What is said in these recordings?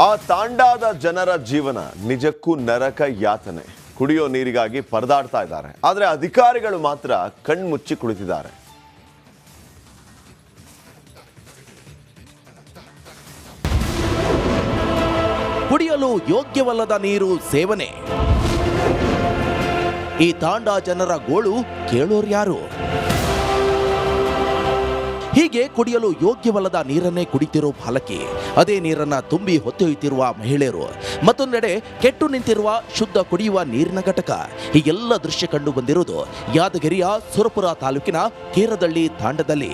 ಆ ತಾಂಡಾದ ಜನರ ಜೀವನ ನಿಜಕ್ಕೂ ನರಕ ಯಾತನೆ. ಕುಡಿಯೋ ನೀರಿಗಾಗಿ ಪರದಾಡ್ತಾ ಇದ್ದಾರೆ. ಆದರೆ ಅಧಿಕಾರಿಗಳು ಮಾತ್ರ ಕಣ್ಮುಚ್ಚಿ ಕುಳಿತಿದ್ದಾರೆ. ಕುಡಿಯಲು ಯೋಗ್ಯವಲ್ಲದ ನೀರು ಸೇವನೆ. ಈ ತಾಂಡಾ ಜನರ ಗೋಳು ಕೇಳೋರ್ಯಾರು? ಹೀಗೆ ಕುಡಿಯಲು ಯೋಗ್ಯವಲ್ಲದ ನೀರನ್ನೇ ಕುಡಿತಿರೋ ಬಾಲಕಿ, ಅದೇ ನೀರನ್ನ ತುಂಬಿ ಹೊತ್ತೊಯ್ಯುತ್ತಿರುವ ಮಹಿಳೆಯರು, ಮತ್ತೊಂದೆಡೆ ಕೆಟ್ಟು ನಿಂತಿರುವ ಶುದ್ಧ ಕುಡಿಯುವ ನೀರಿನ ಘಟಕ. ಹೀಗೆಲ್ಲ ದೃಶ್ಯ ಕಂಡು ಬಂದಿರುವುದು ಯಾದಗಿರಿಯ ಸುರಪುರ ತಾಲೂಕಿನ ಕೇರದಳ್ಳಿ ತಾಂಡದಲ್ಲಿ.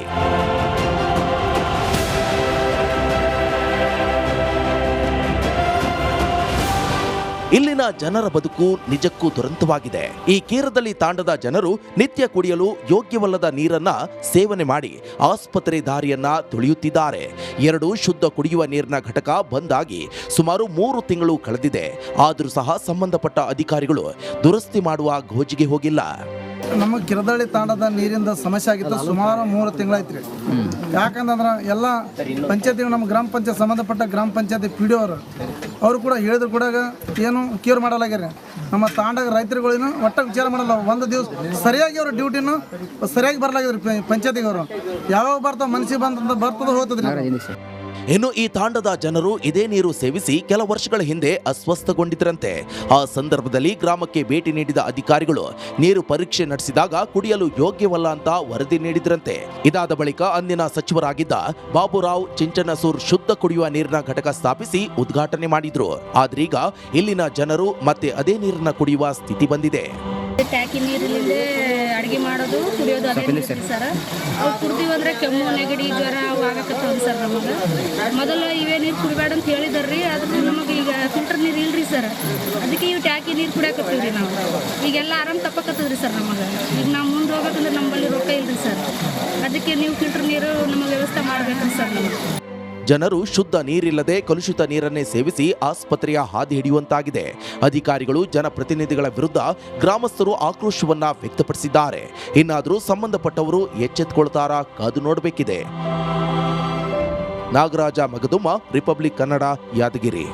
ಇಲ್ಲಿನ ಜನರ ಬದುಕು ನಿಜಕ್ಕೂ ದುರಂತವಾಗಿದೆ. ಈ ಕೇರದಳ್ಳಿ ತಾಂಡದ ಜನರು ನಿತ್ಯ ಕುಡಿಯಲು ಯೋಗ್ಯವಲ್ಲದ ನೀರನ್ನ ಸೇವನೆ ಮಾಡಿ ಆಸ್ಪತ್ರೆ ದಾರಿಯನ್ನ ತುಳಿಯುತ್ತಿದ್ದಾರೆ. 2 ಶುದ್ಧ ಕುಡಿಯುವ ನೀರಿನ ಘಟಕ ಬಂದ್ ಆಗಿ ಸುಮಾರು 3 ತಿಂಗಳು ಕಳೆದಿದೆ. ಆದರೂ ಸಹ ಸಂಬಂಧಪಟ್ಟ ಅಧಿಕಾರಿಗಳು ದುರಸ್ತಿ ಮಾಡುವ ಗೋಜಿಗೆ ಹೋಗಿಲ್ಲ. ನಮ್ಮ ಕಿರದಳ್ಳಿ ತಾಂಡದ ನೀರಿಂದ ಸಮಸ್ಯೆ ಆಗಿತ್ತು. ಸುಮಾರು 3 ತಿಂಗಳಾಯ್ತು ರೀ. ಯಾಕಂದ್ರೆ ಎಲ್ಲ ಪಂಚಾಯತಿ, ನಮ್ಮ ಗ್ರಾಮ ಪಂಚಾಯತ್ ಸಂಬಂಧಪಟ್ಟ ಗ್ರಾಮ ಪಂಚಾಯತಿ PDO ಅವರು ಕೂಡ ಹೇಳಿದ್ರು ಕೂಡ ಏನು ಕೇರ್ ಮಾಡಲಾಗ್ಯಾರ. ನಮ್ಮ ತಾಂಡಾಗ ರೈತರುಗಳೇನು ಒಟ್ಟ ವಿಚಾರ ಮಾಡಲ್ಲ. ಒಂದು ದಿವಸ ಸರಿಯಾಗಿ ಅವ್ರ ಡ್ಯೂಟಿನೂ ಸರಿಯಾಗಿ ಬರಲಾಗಿದ್ರಿ ಪಂಚಾಯತಿಗೆ. ಅವರು ಯಾವಾಗ ಬರ್ತಾವ ಮನಸ್ಸಿಗೆ ಬರ್ತದ ಹೋಗ್ತದ್ರಿ. ಇನ್ನು ಈ ತಾಂಡದ ಜನರು ಇದೇ ನೀರು ಸೇವಿಸಿ ಕೆಲ ವರ್ಷಗಳ ಹಿಂದೆ ಅಸ್ವಸ್ಥಗೊಂಡಿದ್ದರಂತೆ. ಆ ಸಂದರ್ಭದಲ್ಲಿ ಗ್ರಾಮಕ್ಕೆ ಭೇಟಿ ನೀಡಿದ ಅಧಿಕಾರಿಗಳು ನೀರು ಪರೀಕ್ಷೆ ನಡೆಸಿದಾಗ ಕುಡಿಯಲು ಯೋಗ್ಯವಲ್ಲ ಅಂತ ವರದಿ ನೀಡಿದ್ರಂತೆ. ಇದಾದ ಬಳಿಕ ಅಂದಿನ ಸಚಿವರಾಗಿದ್ದ ಬಾಬುರಾವ್ ಚಿಂಚನಸೂರ್ ಶುದ್ಧ ಕುಡಿಯುವ ನೀರಿನ ಘಟಕ ಸ್ಥಾಪಿಸಿ ಉದ್ಘಾಟನೆ ಮಾಡಿದ್ರು. ಆದ್ರೀಗ ಇಲ್ಲಿನ ಜನರು ಮತ್ತೆ ಅದೇ ನೀರನ್ನ ಕುಡಿಯುವ ಸ್ಥಿತಿ ಬಂದಿದೆ. ಟ್ಯಾಕಿ ನೀರಿನಿಂದ ಅಡುಗೆ ಮಾಡೋದು ಕುಡಿಯೋದು ಅದೇ ಸರ್. ಅವು ಕುಡ್ತೀವಿ ಅಂದ್ರೆ ಕೆಮ್ಮು ನೆಗಡಿ ಜ್ವರ ಅವು ಆಗಕತ್ತವ ಸರ್. ನಮಗೆ ಮೊದಲು ಇವೇ ನೀರು ಕುಡಿಬೇಡ ಅಂತ ಹೇಳಿದಾರ್ರಿ. ಆದ್ರೆ ನಮಗೆ ಈಗ ಫಿಲ್ಟರ್ ನೀರು ಇಲ್ರಿ ಸರ್. ಅದಕ್ಕೆ ಇವು ಟ್ಯಾಕಿ ನೀರು ಕುಡಿಯಾಕತ್ತೀವಿ ರೀ ನಾವು. ಈಗೆಲ್ಲ ಆರಾಮ್ ತಪ್ಪಕತ್ತದ್ರಿ ಸರ್. ನಮಗೆ ಈಗ ನಾವು ಮುಂದೆ ಹೋಗ್ಬೇಕಂದ್ರೆ ನಮ್ಮಲ್ಲಿ ರೊಕ್ಕ ಇಲ್ರಿ ಸರ್. ಅದಕ್ಕೆ ನೀವು ಫಿಲ್ಟರ್ ನೀರು ನಮಗೆ ವ್ಯವಸ್ಥೆ ಮಾಡ್ಬೇಕ್ರಿ ಸರ್. ನಮಗೆ ಜನರು ಶುದ್ಧ ನೀರಿಲ್ಲದೆ ಕಲುಷಿತ ನೀರನ್ನೇ ಸೇವಿಸಿ ಆಸ್ಪತ್ರೆಯ ಹಾದಿ ಹಿಡಿಯುವಂತಾಗಿದೆ. ಅಧಿಕಾರಿಗಳು ಜನಪ್ರತಿನಿಧಿಗಳ ವಿರುದ್ಧ ಗ್ರಾಮಸ್ಥರು ಆಕ್ರೋಶವನ್ನ ವ್ಯಕ್ತಪಡಿಸಿದ್ದಾರೆ. ಇನ್ನಾದರೂ ಸಂಬಂಧಪಟ್ಟವರು ಎಚ್ಚೆತ್ತುಕೊಳ್ತಾರಾ ಕಾದು ನೋಡಬೇಕಿದೆ. ನಾಗರಾಜ ಮಗದುಮ್ಮ, ರಿಪಬ್ಲಿಕ್ ಕನ್ನಡ, ಯಾದಗಿರಿ.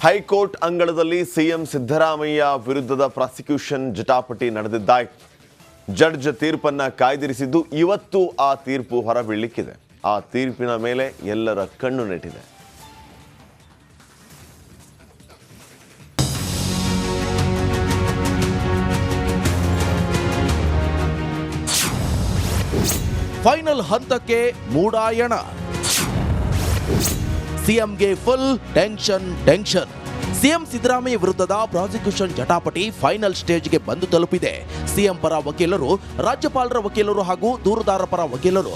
ಹೈಕೋರ್ಟ್ ಅಂಗಳದಲ್ಲಿ ಸಿಎಂ ಸಿದ್ದರಾಮಯ್ಯ ವಿರುದ್ಧದ ಪ್ರಾಸಿಕ್ಯೂಷನ್ ಜಟಾಪಟಿ ನಡೆದಿದ್ದಾಯಿತು. ಜಡ್ಜ್ ತೀರ್ಪನ್ನ ಕಾಯ್ದಿರಿಸಿದ್ದು ಇವತ್ತು ಆ ತೀರ್ಪು ಹೊರಬೀಳಲಿಕ್ಕಿದೆ. ಆ ತೀರ್ಪಿನ ಮೇಲೆ ಎಲ್ಲರ ಕಣ್ಣು ನೆಟ್ಟಿದೆ. ಫೈನಲ್ ಹಂತಕ್ಕೆ ಮೂಡಾಯಣ. ಸಿಎಂಗೆ ಫುಲ್ ಟೆನ್ಷನ್. ಸಿಎಂ ಸಿದ್ದರಾಮಯ್ಯ ವಿರುದ್ಧದ ಪ್ರಾಸಿಕ್ಯೂಷನ್ ಜಟಾಪಟಿ ಫೈನಲ್ ಸ್ಟೇಜ್ಗೆ ಬಂದು ತಲುಪಿದೆ. ಸಿಎಂ ಪರ ವಕೀಲರು, ರಾಜ್ಯಪಾಲರ ವಕೀಲರು ಹಾಗೂ ದೂರುದಾರ ಪರ ವಕೀಲರು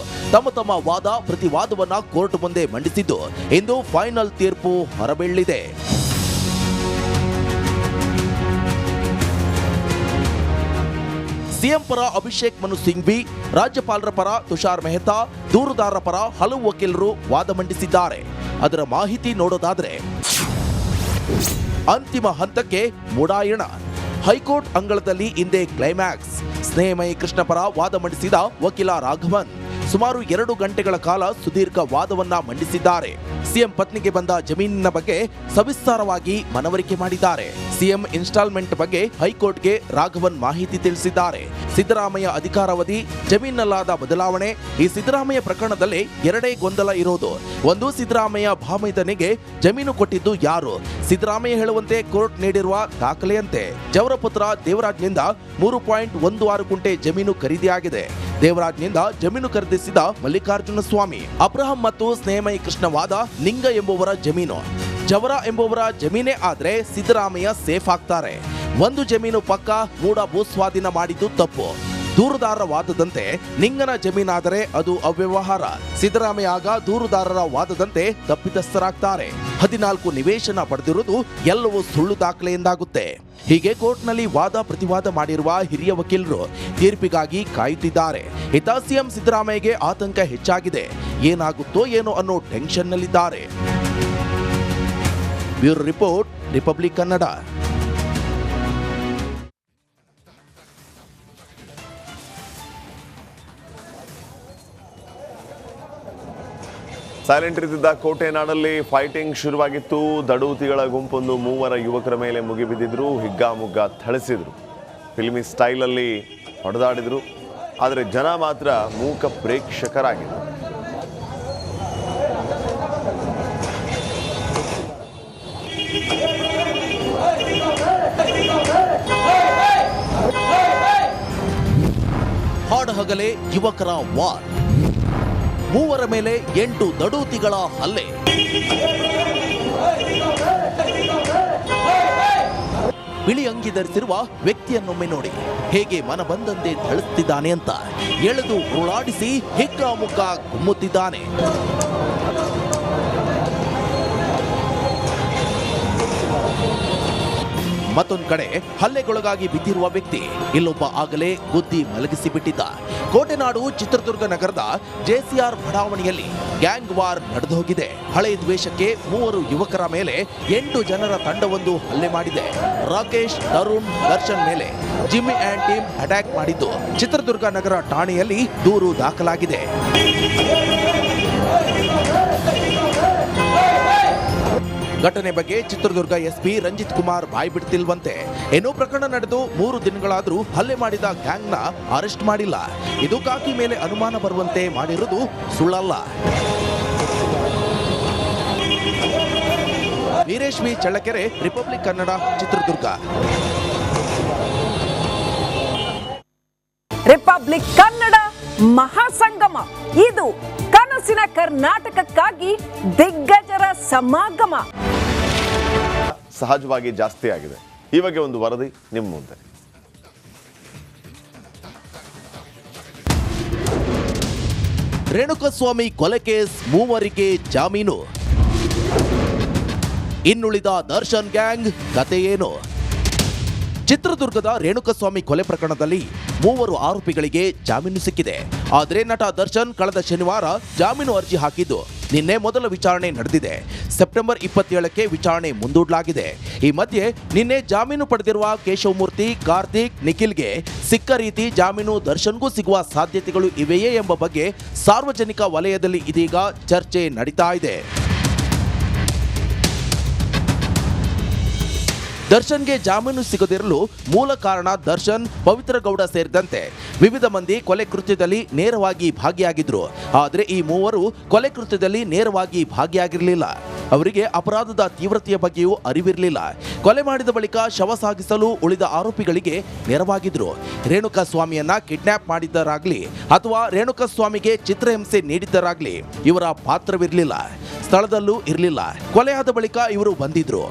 ತಮ್ಮ ವಾದ ಪ್ರತಿವಾದವನ್ನ ಕೋರ್ಟ್ ಮುಂದೆ ಮಂಡಿಸಿದ್ದು ಇಂದು ಫೈನಲ್ ತೀರ್ಪು ಹೊರಬೀಳಲಿದೆ. ಸಿಎಂ ಪರ ಅಭಿಷೇಕ್ ಮನು ಸಿಂಘ್ವಿ, ರಾಜ್ಯಪಾಲರ ಪರ ತುಷಾರ್ ಮೆಹ್ತಾ, ದೂರುದಾರರ ಪರ ಹಲವು ವಕೀಲರು ವಾದ ಮಂಡಿಸಿದ್ದಾರೆ. ಅದರ ಮಾಹಿತಿ ನೋಡೋದಾದ್ರೆ ಅಂತಿಮ ಹಂತಕ್ಕೆ ಮೂಡಾಯಣ. ಹೈಕೋರ್ಟ್ ಅಂಗಳದಲ್ಲಿ ಇಂದೇ ಕ್ಲೈಮ್ಯಾಕ್ಸ್. ಸ್ನೇಹಮಯಿ ಕೃಷ್ಣ ಪರ ವಾದ ಮಂಡಿಸಿದ ವಕೀಲ ರಾಘವನ್ ಸುಮಾರು 2 ಗಂಟೆಗಳ ಕಾಲ ಸುದೀರ್ಘ ವಾದವನ್ನ ಮಂಡಿಸಿದ್ದಾರೆ. ಸಿಎಂ ಪತ್ನಿಗೆ ಬಂದ ಜಮೀನಿನ ಬಗ್ಗೆ ಸವಿಸ್ತಾರವಾಗಿ ಮನವರಿಕೆ ಮಾಡಿದ್ದಾರೆ. ಸಿಎಂ ಇನ್ಸ್ಟಾಲ್ಮೆಂಟ್ ಬಗ್ಗೆ ಹೈಕೋರ್ಟ್ಗೆ ರಾಘವನ್ ಮಾಹಿತಿ ತಿಳಿಸಿದ್ದಾರೆ. ಸಿದ್ದರಾಮಯ್ಯ ಅಧಿಕಾರಾವಧಿ, ಜಮೀನಲ್ಲಾದ ಬದಲಾವಣೆ. ಈ ಸಿದ್ದರಾಮಯ್ಯ ಪ್ರಕರಣದಲ್ಲಿ 2 ಗೊಂದಲ ಇರೋದು. ಒಂದು, ಸಿದ್ದರಾಮಯ್ಯ ಭಾಮೈದನಿಗೆ ಜಮೀನು ಕೊಟ್ಟಿದ್ದು ಯಾರು? ಸಿದ್ದರಾಮಯ್ಯ ಹೇಳುವಂತೆ ಕೋರ್ಟ್ ನೀಡಿರುವ ದಾಖಲೆಯಂತೆ ಜವರ ಪುತ್ರ ದೇವರಾಜ್ನಿಂದ 3.16 ಗುಂಟೆ ಜಮೀನು ಖರೀದಿಯಾಗಿದೆ. ದೇವರಾಜ್ನಿಂದ ಜಮೀನು ಖರೀದಿಸಿದ ಮಲ್ಲಿಕಾರ್ಜುನ ಸ್ವಾಮಿ. ಅಬ್ರಹಂ ಮತ್ತು ಸ್ನೇಹಮಯಿ ಕೃಷ್ಣ ವಾದ ನಿಂಗ ಎಂಬುವರ ಜಮೀನು. ಜವರ ಎಂಬುವರ ಜಮೀನೇ ಆದ್ರೆ ಸಿದ್ದರಾಮಯ್ಯ ಸೇಫ್ ಆಗ್ತಾರೆ. ಒಂದು ಜಮೀನು ಪಕ್ಕ ಮೂಡ ಭೂಸ್ವಾಧೀನ ಮಾಡಿದ್ದು ತಪ್ಪು. ದೂರುದಾರರ ವಾದದಂತೆ ನಿಂಗನ ಜಮೀನಾದರೆ ಅದು ಅವ್ಯವಹಾರ. ಸಿದ್ದರಾಮಯ್ಯ ಆಗ ದೂರುದಾರರ ವಾದದಂತೆ ತಪ್ಪಿತಸ್ಥರಾಗ್ತಾರೆ. 14 ನಿವೇಶನ ಪಡೆದಿರುವುದು ಎಲ್ಲವೂ ಸುಳ್ಳು ದಾಖಲೆ ಎಂದಾಗುತ್ತೆ. ಹೀಗೆ ಕೋರ್ಟ್ನಲ್ಲಿ ವಾದ ಪ್ರತಿವಾದ ಮಾಡಿರುವ ಹಿರಿಯ ವಕೀಲರು ತೀರ್ಪಿಗಾಗಿ ಕಾಯುತ್ತಿದ್ದಾರೆ. ಇತ್ತ ಸಿಎಂ ಸಿದ್ದರಾಮಯ್ಯಗೆ ಆತಂಕ ಹೆಚ್ಚಾಗಿದೆ. ಏನಾಗುತ್ತೋ ಏನೋ ಅನ್ನೋ ಟೆನ್ಷನ್ನಲ್ಲಿದ್ದಾರೆ. Bureau report, republic Kannada. Silent ಇರಿಸಿದ್ದ ಕೋಟೆನಾಡಲ್ಲಿ ಫೈಟಿಂಗ್ ಶುರುವಾಗಿತ್ತು. ದಡೂತಿಗಳ ಗುಂಪೊಂದು 3 ಯುವಕರ ಮೇಲೆ ಮುಗಿಬಿದ್ದಿದ್ರು, ಹಿಗ್ಗಾಮುಗ್ಗಾ ಥಳಿಸಿದ್ರು, ಫಿಲ್ಮಿ ಸ್ಟೈಲಲ್ಲಿ ಹೊಡೆದಾಡಿದ್ರು. ಆದರೆ ಜನ ಮಾತ್ರ ಮೂಕ ಪ್ರೇಕ್ಷಕರಾಗಿದ್ದರು. ಹಾಡಹಗಲೇ ಯುವಕರ ವಾರ್, 3 ಮೇಲೆ 8 ದಡೂತಿಗಳ ಹಲ್ಲೆ. ಬಿಳಿ ಅಂಗಿ ಧರಿಸಿರುವ ವ್ಯಕ್ತಿಯನ್ನೊಮ್ಮೆ ನೋಡಿ, ಹೇಗೆ ಮನ ಬಂದಂತೆ ಥಳಿಸುತ್ತಿದ್ದಾನೆ ಅಂತ. ಎಳೆದು ಉರುಳಾಡಿಸಿ ಹಿಗ್ಗಾಮುಗ್ಗ ಗುಮ್ಮುತ್ತಿದ್ದಾನೆ. ಮತ್ತೊಂದು ಕಡೆ ಹಲ್ಲೆಗೊಳಗಾಗಿ ಬಿದ್ದಿರುವ ವ್ಯಕ್ತಿ ಇಲ್ಲೊಬ್ಬ ಆಗಲೇ ಗುದ್ದಿ ಮಲಗಿಸಿ ಬಿಟ್ಟಿದ್ದ. ಕೋಟೆನಾಡು ಚಿತ್ರದುರ್ಗ ನಗರದ ಜೆಸಿಆರ್ ಬಡಾವಣೆಯಲ್ಲಿ ಗ್ಯಾಂಗ್ ವಾರ್ ನಡೆದು ಹೋಗಿದೆ. ಹಳೆಯ ದ್ವೇಷಕ್ಕೆ 3 ಯುವಕರ ಮೇಲೆ 8 ಜನರ ತಂಡವೊಂದು ಹಲ್ಲೆ ಮಾಡಿದೆ. ರಾಕೇಶ್, ತರುಣ್, ದರ್ಶನ್ ಮೇಲೆ ಜಿಮ್ಮಿ ಆ್ಯಂಡ್ ಟೀಮ್ ಅಟ್ಯಾಕ್ ಮಾಡಿದ್ದು ಚಿತ್ರದುರ್ಗ ನಗರ ಠಾಣೆಯಲ್ಲಿ ದೂರು ದಾಖಲಾಗಿದೆ. ಘಟನೆ ಬಗ್ಗೆ ಚಿತ್ರದುರ್ಗ ಎಸ್ಪಿ ರಂಜಿತ್ ಕುಮಾರ್ ಬಾಯ್ ಬಿಡ್ತಿಲ್ವಂತೆ. ಏನೋ ಪ್ರಕರಣ ನಡೆದು 3 ದಿನಗಳಾದರೂ ಹಲ್ಲೆ ಮಾಡಿದ ಗ್ಯಾಂಗ್ನ ಅರೆಸ್ಟ್ ಮಾಡಿಲ್ಲ. ಇದು ಕಾಕಿ ಮೇಲೆ ಅನುಮಾನ ಬರುವಂತೆ ಮಾಡಿರುವುದು ಸುಳ್ಳಲ್ಲ. Veeresh V Challakere, republic Kannada, Chitradurga. Republic Kannada Mahasangama, ಇದು ಕನಸಿನ ಕರ್ನಾಟಕಕ್ಕಾಗಿ ದಿಗ್ಗಜರ ಸಮಾಗಮ. ಸಹಜವಾಗಿ ಜಾಸ್ತಿ ಆಗಿದೆ. ಈ ಬಗ್ಗೆ ಒಂದು ವರದಿ ನಿಮ್ಮ ಮುಂದೆ. ರೇಣುಕಸ್ವಾಮಿ ಕೊಲೆ ಕೇಸ್ 3 ಜಾಮೀನು. ಇನ್ನುಳಿದ ದರ್ಶನ್ ಗ್ಯಾಂಗ್ ಕತೆ ಏನು? ಚಿತ್ರದುರ್ಗದ ರೇಣುಕಸ್ವಾಮಿ ಕೊಲೆ ಪ್ರಕರಣದಲ್ಲಿ 3 ಆರೋಪಿಗಳಿಗೆ ಜಾಮೀನು ಸಿಕ್ಕಿದೆ. ಆದರೆ ನಟ ದರ್ಶನ್ ಕಳೆದ ಶನಿವಾರ ಜಾಮೀನು ಅರ್ಜಿ ಹಾಕಿದ್ದು ನಿನ್ನೆ ಮೊದಲ ವಿಚಾರಣೆ ನಡೆದಿದೆ. ಸೆಪ್ಟೆಂಬರ್ 27ಕ್ಕೆ ವಿಚಾರಣೆ ಮುಂದೂಡಲಾಗಿದೆ. ಈ ಮಧ್ಯೆ ನಿನ್ನೆ ಜಾಮೀನು ಪಡೆದಿರುವ ಕೇಶವಮೂರ್ತಿ, ಕಾರ್ತಿಕ್, ನಿಖಿಲ್ಗೆ ಸಿಕ್ಕ ರೀತಿ ಜಾಮೀನು ದರ್ಶನ್ಗೂ ಸಿಗುವ ಸಾಧ್ಯತೆಗಳು ಇವೆಯೇ ಎಂಬ ಬಗ್ಗೆ ಸಾರ್ವಜನಿಕ ವಲಯದಲ್ಲಿ ಇದೀಗ ಚರ್ಚೆ ನಡೀತಾ ಇದೆ. ದರ್ಶನ್ಗೆ ಜಾಮೀನು ಸಿಗದಿರಲು ಮೂಲ ಕಾರಣ ದರ್ಶನ್, ಪವಿತ್ರ ಗೌಡ ಸೇರಿದಂತೆ ವಿವಿಧ ಮಂದಿ ಕೊಲೆ ಕೃತ್ಯದಲ್ಲಿ ನೇರವಾಗಿ ಭಾಗಿಯಾಗಿದ್ರು. ಆದರೆ ಈ 3 ಕೊಲೆ ಕೃತ್ಯದಲ್ಲಿ ನೇರವಾಗಿ ಭಾಗಿಯಾಗಿರಲಿಲ್ಲ. ಅವರಿಗೆ ಅಪರಾಧದ ತೀವ್ರತೆಯ ಬಗ್ಗೆಯೂ ಅರಿವಿರಲಿಲ್ಲ. ಕೊಲೆ ಮಾಡಿದ ಬಳಿಕ ಶವ ಸಾಗಿಸಲು ಉಳಿದ ಆರೋಪಿಗಳಿಗೆ ನೆರವಾಗಿದ್ರು. ರೇಣುಕಸ್ವಾಮಿಯನ್ನ ಕಿಡ್ನಾಪ್ ಮಾಡಿದ್ದರಾಗ್ಲಿ ಅಥವಾ ರೇಣುಕಸ್ವಾಮಿಗೆ ಚಿತ್ರಹಿಂಸೆ ನೀಡಿದ್ದರಾಗ್ಲಿ ಇವರ ಪಾತ್ರವಿರಲಿಲ್ಲ. ಸ್ಥಳದಲ್ಲೂ ಇರಲಿಲ್ಲ. ಕೊಲೆಯಾದ ಬಳಿಕ ಇವರು ಬಂದಿದ್ರು.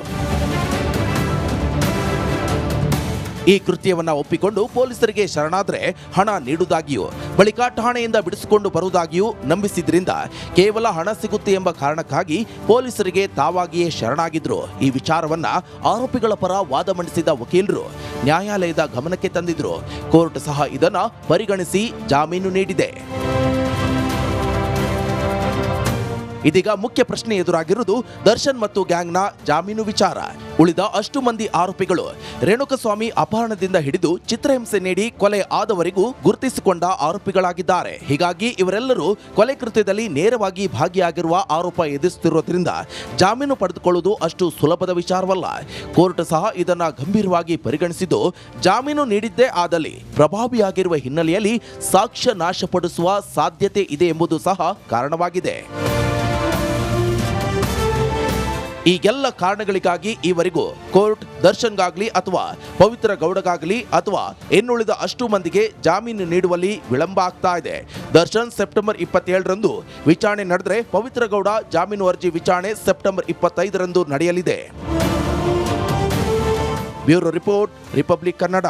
ಈ ಕೃತ್ಯವನ್ನ ಒಪ್ಪಿಕೊಂಡು ಪೊಲೀಸರಿಗೆ ಶರಣಾದ್ರೆ ಹಣ ನೀಡುವುದಾಗಿಯೂ ಬಳಿಕ ಠಾಣೆಯಿಂದ ಬಿಡಿಸಿಕೊಂಡು ಬರುವುದಾಗಿಯೂ ನಂಬಿಸಿದ್ರಿಂದ ಕೇವಲ ಹಣ ಸಿಗುತ್ತೆ ಎಂಬ ಕಾರಣಕ್ಕಾಗಿ ಪೊಲೀಸರಿಗೆ ತಾವಾಗಿಯೇ ಶರಣಾಗಿದ್ರು. ಈ ವಿಚಾರವನ್ನ ಆರೋಪಿಗಳ ಪರ ವಾದ ಮಂಡಿಸಿದ ವಕೀಲರು ನ್ಯಾಯಾಲಯದ ಗಮನಕ್ಕೆ ತಂದಿದ್ರು. ಕೋರ್ಟ್ ಸಹ ಇದನ್ನ ಪರಿಗಣಿಸಿ ಜಾಮೀನು ನೀಡಿದೆ. ಇದೀಗ ಮುಖ್ಯ ಪ್ರಶ್ನೆ ಎದುರಾಗಿರುವುದು ದರ್ಶನ್ ಮತ್ತು ಗ್ಯಾಂಗ್ನ ಜಾಮೀನು ವಿಚಾರ. ಉಳಿದ ಅಷ್ಟು ಮಂದಿ ಆರೋಪಿಗಳು ರೇಣುಕಸ್ವಾಮಿ ಅಪಹರಣದಿಂದ ಹಿಡಿದು ಚಿತ್ರಹಿಂಸೆ ನೀಡಿ ಕೊಲೆ ಆದವರೆಗೂ ಗುರುತಿಸಿಕೊಂಡ ಆರೋಪಿಗಳಾಗಿದ್ದಾರೆ. ಹೀಗಾಗಿ ಇವರೆಲ್ಲರೂ ಕೊಲೆ ಕೃತ್ಯದಲ್ಲಿ ನೇರವಾಗಿ ಭಾಗಿಯಾಗಿರುವ ಆರೋಪ ಎದುರಿಸುತ್ತಿರುವುದರಿಂದ ಜಾಮೀನು ಪಡೆದುಕೊಳ್ಳುವುದು ಅಷ್ಟು ಸುಲಭದ ವಿಚಾರವಲ್ಲ. ಕೋರ್ಟ್ ಸಹ ಇದನ್ನ ಗಂಭೀರವಾಗಿ ಪರಿಗಣಿಸಿದ್ದು ಜಾಮೀನು ನೀಡಿದ್ದೇ ಆದಲ್ಲಿ ಪ್ರಭಾವಿಯಾಗಿರುವ ಹಿನ್ನೆಲೆಯಲ್ಲಿ ಸಾಕ್ಷ್ಯ ನಾಶಪಡಿಸುವ ಸಾಧ್ಯತೆ ಇದೆ ಎಂಬುದು ಸಹ ಕಾರಣವಾಗಿದೆ. ಈ ಎಲ್ಲ ಕಾರಣಗಳಿಗಾಗಿ ಈವರೆಗೂ ಕೋರ್ಟ್ ದರ್ಶನ್ಗಾಗ್ಲಿ ಅಥವಾ ಪವಿತ್ರ ಗೌಡಗಾಗ್ಲಿ ಅಥವಾ ಇನ್ನುಳಿದ ಅಷ್ಟು ಮಂದಿಗೆ ಜಾಮೀನು ನೀಡುವಲ್ಲಿ ವಿಳಂಬ ಆಗ್ತಾ ಇದೆ. ದರ್ಶನ್ ಸೆಪ್ಟೆಂಬರ್ 27ರಂದು ವಿಚಾರಣೆ ನಡೆದರೆ ಪವಿತ್ರ ಗೌಡ ಜಾಮೀನು ಅರ್ಜಿ ವಿಚಾರಣೆ ಸೆಪ್ಟೆಂಬರ್ 25ರಂದು ನಡೆಯಲಿದೆ. Bureau report, republic Kannada.